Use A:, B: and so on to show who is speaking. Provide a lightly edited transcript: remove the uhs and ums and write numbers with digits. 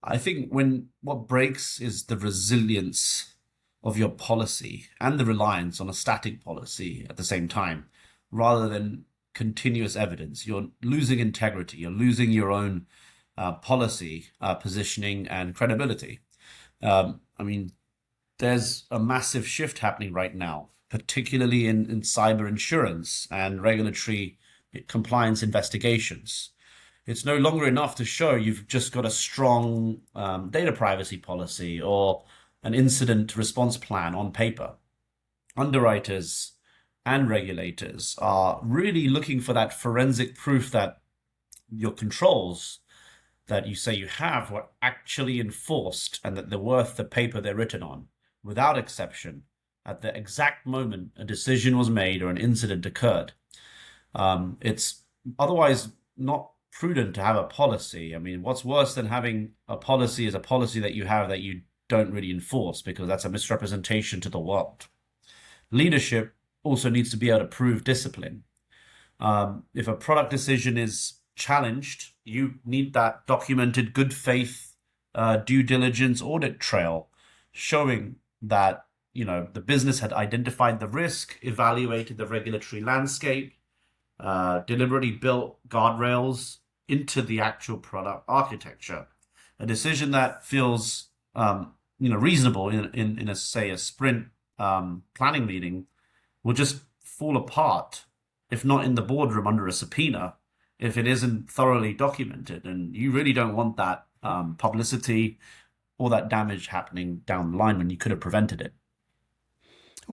A: I think when what breaks is the resilience of your policy and the reliance on a static policy at the same time, rather than continuous evidence. You're losing integrity. You're losing your own policy positioning and credibility. I mean, there's a massive shift happening right now, particularly in cyber insurance and regulatory compliance investigations. It's no longer enough to show you've just got a strong data privacy policy or an incident response plan on paper. Underwriters and regulators are really looking for that forensic proof that your controls that you say you have were actually enforced and that they're worth the paper they're written on, without exception, at the exact moment a decision was made or an incident occurred. It's otherwise not prudent to have a policy. I mean, what's worse than having a policy is a policy that you have that you don't really enforce, because that's a misrepresentation to the world. Leadership also needs to be able to prove discipline. If a product decision is challenged, you need that documented good faith due diligence audit trail showing that the business had identified the risk, evaluated the regulatory landscape, deliberately built guardrails into the actual product architecture. A decision that feels reasonable in a say a sprint planning meeting will just fall apart, if not in the boardroom under a subpoena, if it isn't thoroughly documented. And you really don't want that publicity or that damage happening down the line when you could have prevented it.